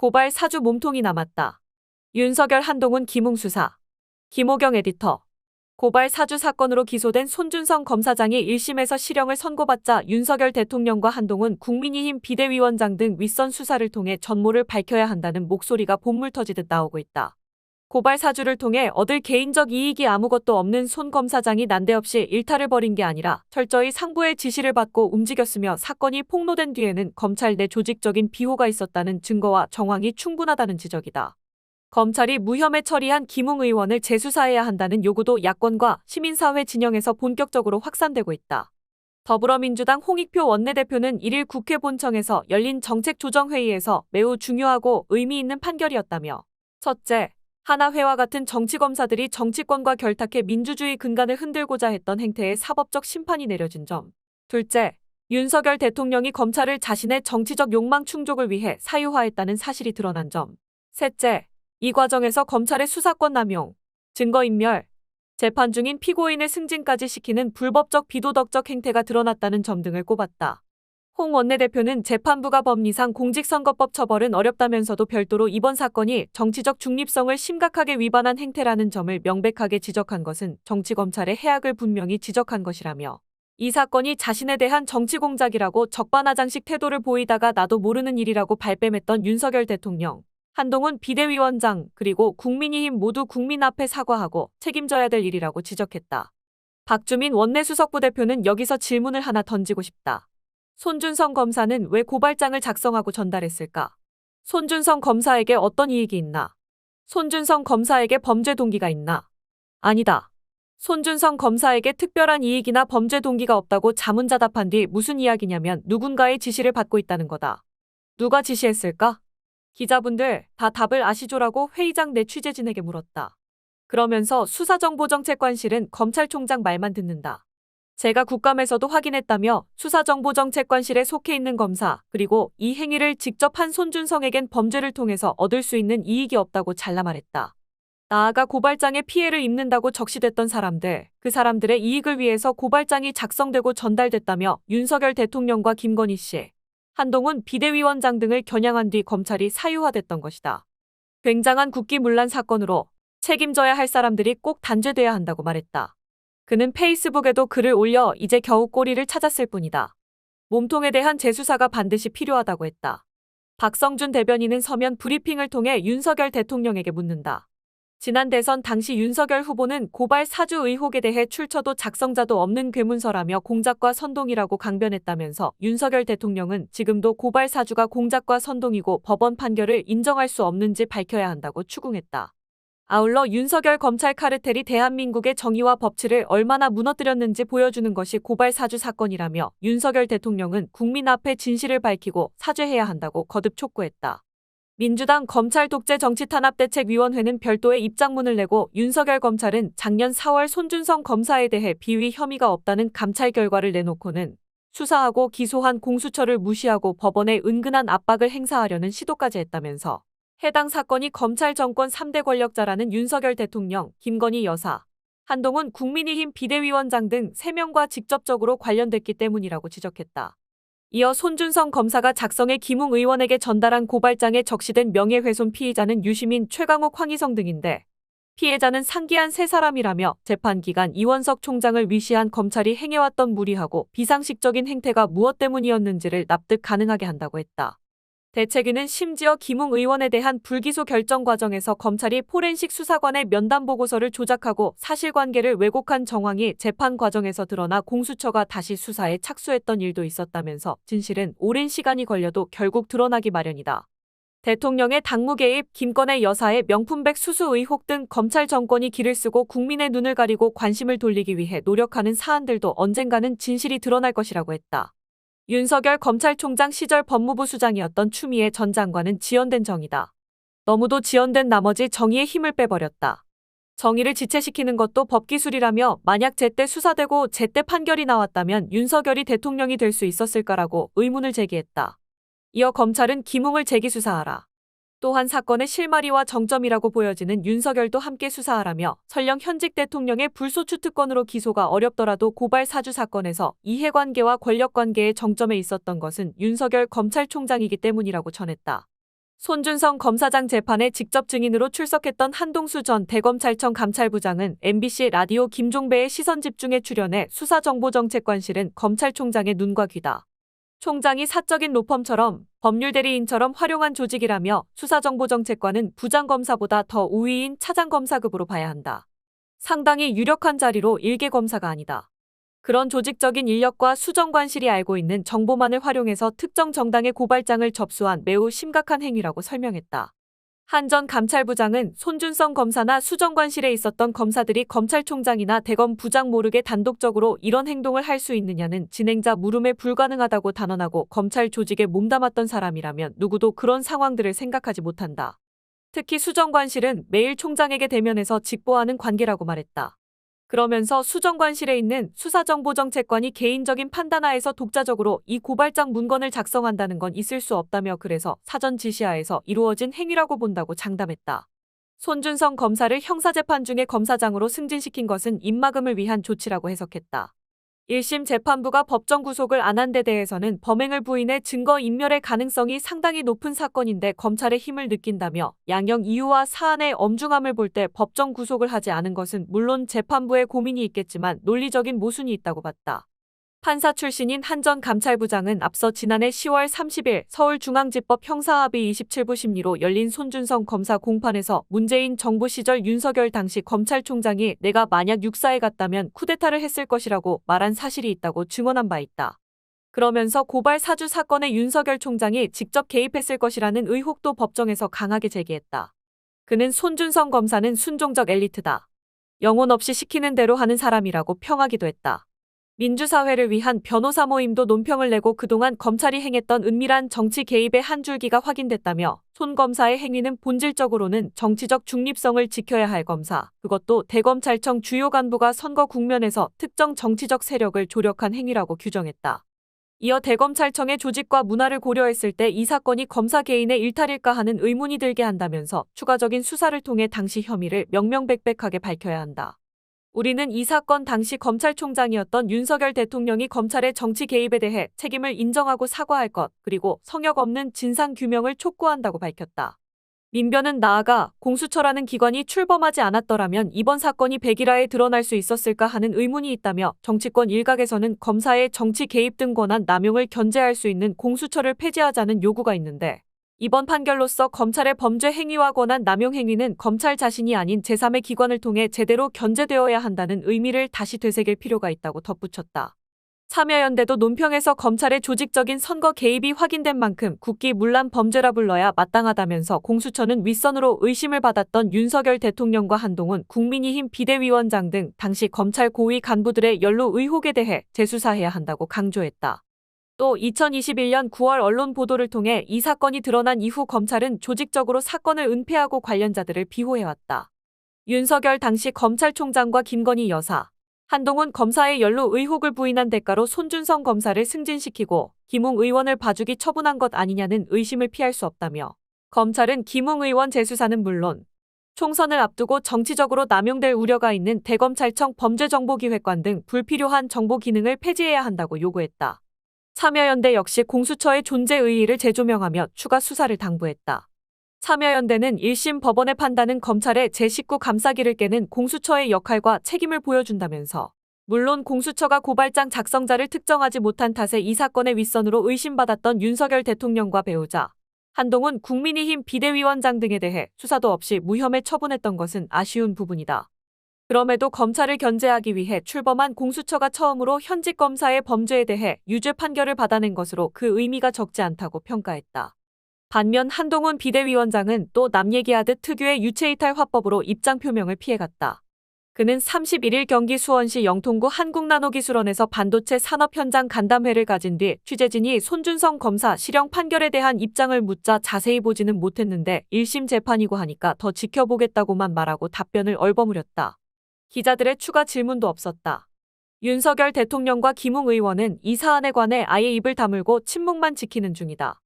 고발 사주 몸통이 남았다. 윤석열 한동훈 김웅 수사. 김호경 에디터. 고발 사주 사건으로 기소된 손준성 검사장이 1심에서 실형을 선고받자 윤석열 대통령과 한동훈 국민의힘 비대위원장 등 윗선 수사를 통해 전모를 밝혀야 한다는 목소리가 본물 터지듯 나오고 있다. 고발 사주를 통해 얻을 개인적 이익이 아무것도 없는 손 검사장이 난데없이 일탈을 벌인 게 아니라 철저히 상부의 지시를 받고 움직였으며 사건이 폭로된 뒤에는 검찰 내 조직적인 비호가 있었다는 증거와 정황이 충분하다는 지적이다. 검찰이 무혐의 처리한 김웅 의원을 재수사해야 한다는 요구도 야권과 시민사회 진영에서 본격적으로 확산되고 있다. 더불어민주당 홍익표 원내대표는 1일 국회 본청에서 열린 정책조정회의에서 매우 중요하고 의미 있는 판결이었다며 첫째, 하나회와 같은 정치검사들이 정치권과 결탁해 민주주의 근간을 흔들고자 했던 행태에 사법적 심판이 내려진 점. 둘째, 윤석열 대통령이 검찰을 자신의 정치적 욕망 충족을 위해 사유화했다는 사실이 드러난 점. 셋째, 이 과정에서 검찰의 수사권 남용, 증거인멸, 재판 중인 피고인의 승진까지 시키는 불법적 비도덕적 행태가 드러났다는 점 등을 꼽았다. 홍 원내대표는 재판부가 법리상 공직선거법 처벌은 어렵다면서도 별도로 이번 사건이 정치적 중립성을 심각하게 위반한 행태라는 점을 명백하게 지적한 것은 정치검찰의 해악을 분명히 지적한 것이라며 이 사건이 자신에 대한 정치 공작이라고 적반하장식 태도를 보이다가 나도 모르는 일이라고 발뺌했던 윤석열 대통령, 한동훈 비대위원장 그리고 국민의힘 모두 국민 앞에 사과하고 책임져야 될 일이라고 지적했다. 박주민 원내수석부 대표는 여기서 질문을 하나 던지고 싶다. 손준성 검사는 왜 고발장을 작성하고 전달했을까? 손준성 검사에게 어떤 이익이 있나? 손준성 검사에게 범죄 동기가 있나? 아니다. 손준성 검사에게 특별한 이익이나 범죄 동기가 없다고 자문자답한 뒤 무슨 이야기냐면 누군가의 지시를 받고 있다는 거다. 누가 지시했을까? 기자분들 다 답을 아시죠라고 회의장 내 취재진에게 물었다. 그러면서 수사정보정책관실은 검찰총장 말만 듣는다. 제가 국감에서도 확인했다며 수사정보정책관실에 속해 있는 검사 그리고 이 행위를 직접 한 손준성에겐 범죄를 통해서 얻을 수 있는 이익이 없다고 잘라 말했다. 나아가 고발장에 피해를 입는다고 적시됐던 사람들, 그 사람들의 이익을 위해서 고발장이 작성되고 전달됐다며 윤석열 대통령과 김건희 씨, 한동훈 비대위원장 등을 겨냥한 뒤 검찰이 사유화됐던 것이다. 굉장한 국기문란 사건으로 책임져야 할 사람들이 꼭 단죄돼야 한다고 말했다. 그는 페이스북에도 글을 올려 이제 겨우 꼬리를 찾았을 뿐이다. 몸통에 대한 재수사가 반드시 필요하다고 했다. 박성준 대변인은 서면 브리핑을 통해 윤석열 대통령에게 묻는다. 지난 대선 당시 윤석열 후보는 고발 사주 의혹에 대해 출처도 작성자도 없는 괴문서라며 공작과 선동이라고 강변했다면서 윤석열 대통령은 지금도 고발 사주가 공작과 선동이고 법원 판결을 인정할 수 없는지 밝혀야 한다고 추궁했다. 아울러 윤석열 검찰 카르텔이 대한민국의 정의와 법치를 얼마나 무너뜨렸는지 보여주는 것이 고발 사주 사건이라며 윤석열 대통령은 국민 앞에 진실을 밝히고 사죄해야 한다고 거듭 촉구했다. 민주당 검찰 독재 정치탄압대책위원회는 별도의 입장문을 내고 윤석열 검찰은 작년 4월 손준성 검사에 대해 비위 혐의가 없다는 감찰 결과를 내놓고는 수사하고 기소한 공수처를 무시하고 법원에 은근한 압박을 행사하려는 시도까지 했다면서 해당 사건이 검찰 정권 3대 권력자라는 윤석열 대통령, 김건희 여사, 한동훈 국민의힘 비대위원장 등 3명과 직접적으로 관련됐기 때문이라고 지적했다. 이어 손준성 검사가 작성해 김웅 의원에게 전달한 고발장에 적시된 명예훼손 피의자는 유시민, 최강욱, 황희성 등인데 피해자는 상기한 3사람이라며 재판 기간 이원석 총장을 위시한 검찰이 행해왔던 무리하고 비상식적인 행태가 무엇 때문이었는지를 납득 가능하게 한다고 했다. 대책위는 심지어 김웅 의원에 대한 불기소 결정 과정에서 검찰이 포렌식 수사관의 면담 보고서를 조작하고 사실관계를 왜곡한 정황이 재판 과정에서 드러나 공수처가 다시 수사에 착수했던 일도 있었다면서 진실은 오랜 시간이 걸려도 결국 드러나기 마련이다. 대통령의 당무 개입, 김건희 여사의 명품백 수수 의혹 등 검찰 정권이 기를 쓰고 국민의 눈을 가리고 관심을 돌리기 위해 노력하는 사안들도 언젠가는 진실이 드러날 것이라고 했다. 윤석열 검찰총장 시절 법무부 수장이었던 추미애 전 장관은 지연된 정의다. 너무도 지연된 나머지 정의의 힘을 빼버렸다. 정의를 지체시키는 것도 법기술이라며 만약 제때 수사되고 제때 판결이 나왔다면 윤석열이 대통령이 될 수 있었을까라고 의문을 제기했다. 이어 검찰은 김웅을 재기수사하라. 또한 사건의 실마리와 정점이라고 보여지는 윤석열도 함께 수사하라며 설령 현직 대통령의 불소추 특권으로 기소가 어렵더라도 고발 사주 사건에서 이해관계와 권력관계의 정점에 있었던 것은 윤석열 검찰총장이기 때문이라고 전했다. 손준성 검사장 재판에 직접 증인으로 출석했던 한동수 전 대검찰청 감찰부장은 MBC 라디오 김종배의 시선집중에 출연해 수사정보정책관실은 검찰총장의 눈과 귀다. 총장이 사적인 로펌처럼 법률대리인처럼 활용한 조직이라며 수사정보정책관은 부장검사보다 더 우위인 차장검사급으로 봐야 한다. 상당히 유력한 자리로 일개 검사가 아니다. 그런 조직적인 인력과 수정관실이 알고 있는 정보만을 활용해서 특정 정당의 고발장을 접수한 매우 심각한 행위라고 설명했다. 한 전 감찰부장은 손준성 검사나 수정관실에 있었던 검사들이 검찰총장이나 대검 부장 모르게 단독적으로 이런 행동을 할 수 있느냐는 진행자 물음에 불가능하다고 단언하고 검찰 조직에 몸담았던 사람이라면 누구도 그런 상황들을 생각하지 못한다. 특히 수정관실은 매일 총장에게 대면해서 직보하는 관계라고 말했다. 그러면서 수정관실에 있는 수사정보정책관이 개인적인 판단하에서 독자적으로 이 고발장 문건을 작성한다는 건 있을 수 없다며 그래서 사전 지시하에서 이루어진 행위라고 본다고 장담했다. 손준성 검사를 형사재판 중에 검사장으로 승진시킨 것은 입막음을 위한 조치라고 해석했다. 1심 재판부가 법정 구속을 안 한 데 대해서는 범행을 부인해 증거인멸의 가능성이 상당히 높은 사건인데 검찰의 힘을 느낀다며 양형 이유와 사안의 엄중함을 볼 때 법정 구속을 하지 않은 것은 물론 재판부의 고민이 있겠지만 논리적인 모순이 있다고 봤다. 판사 출신인 한 전 감찰부장은 앞서 지난해 10월 30일 서울중앙지법 형사합의 27부 심리로 열린 손준성 검사 공판에서 문재인 정부 시절 윤석열 당시 검찰총장이 내가 만약 육사에 갔다면 쿠데타를 했을 것이라고 말한 사실이 있다고 증언한 바 있다. 그러면서 고발 사주 사건에 윤석열 총장이 직접 개입했을 것이라는 의혹도 법정에서 강하게 제기했다. 그는 손준성 검사는 순종적 엘리트다. 영혼 없이 시키는 대로 하는 사람이라고 평하기도 했다. 민주사회를 위한 변호사 모임도 논평을 내고 그동안 검찰이 행했던 은밀한 정치 개입의 한 줄기가 확인됐다며 손 검사의 행위는 본질적으로는 정치적 중립성을 지켜야 할 검사, 그것도 대검찰청 주요 간부가 선거 국면에서 특정 정치적 세력을 조력한 행위라고 규정했다. 이어 대검찰청의 조직과 문화를 고려했을 때 이 사건이 검사 개인의 일탈일까 하는 의문이 들게 한다면서 추가적인 수사를 통해 당시 혐의를 명명백백하게 밝혀야 한다. 우리는 이 사건 당시 검찰총장이었던 윤석열 대통령이 검찰의 정치 개입에 대해 책임을 인정하고 사과할 것, 그리고 성역 없는 진상규명을 촉구한다고 밝혔다. 민변은 나아가 공수처라는 기관이 출범하지 않았더라면 이번 사건이 백일화에 드러날 수 있었을까 하는 의문이 있다며 정치권 일각에서는 검사의 정치 개입 등 권한 남용을 견제할 수 있는 공수처를 폐지하자는 요구가 있는데 이번 판결로서 검찰의 범죄 행위와 권한 남용 행위는 검찰 자신이 아닌 제3의 기관을 통해 제대로 견제되어야 한다는 의미를 다시 되새길 필요가 있다고 덧붙였다. 참여연대도 논평에서 검찰의 조직적인 선거 개입이 확인된 만큼 국기문란 범죄라 불러야 마땅하다면서 공수처는 윗선으로 의심을 받았던 윤석열 대통령과 한동훈 국민의힘 비대위원장 등 당시 검찰 고위 간부들의 연루 의혹에 대해 재수사해야 한다고 강조했다. 또 2021년 9월 언론 보도를 통해 이 사건이 드러난 이후 검찰은 조직적으로 사건을 은폐하고 관련자들을 비호해왔다. 윤석열 당시 검찰총장과 김건희 여사, 한동훈 검사의 연루 의혹을 부인한 대가로 손준성 검사를 승진시키고 김웅 의원을 봐주기 처분한 것 아니냐는 의심을 피할 수 없다며 검찰은 김웅 의원 재수사는 물론 총선을 앞두고 정치적으로 남용될 우려가 있는 대검찰청 범죄정보기획관 등 불필요한 정보 기능을 폐지해야 한다고 요구했다. 참여연대 역시 공수처의 존재 의의를 재조명하며 추가 수사를 당부했다. 참여연대는 1심 법원의 판단은 검찰의 제19 감싸기를 깨는 공수처의 역할과 책임을 보여준다면서 물론 공수처가 고발장 작성자를 특정하지 못한 탓에 이 사건의 윗선으로 의심받았던 윤석열 대통령과 배우자, 한동훈 국민의힘 비대위원장 등에 대해 수사도 없이 무혐의 처분했던 것은 아쉬운 부분이다. 그럼에도 검찰을 견제하기 위해 출범한 공수처가 처음으로 현직 검사의 범죄에 대해 유죄 판결을 받아낸 것으로 그 의미가 적지 않다고 평가했다. 반면 한동훈 비대위원장은 또 남 얘기하듯 특유의 유체이탈 화법으로 입장 표명을 피해갔다. 그는 31일 경기 수원시 영통구 한국나노기술원에서 반도체 산업 현장 간담회를 가진 뒤 취재진이 손준성 검사 실형 판결에 대한 입장을 묻자 자세히 보지는 못했는데 1심 재판이고 하니까 더 지켜보겠다고만 말하고 답변을 얼버무렸다. 기자들의 추가 질문도 없었다. 윤석열 대통령과 김웅 의원은 이 사안에 관해 아예 입을 다물고 침묵만 지키는 중이다.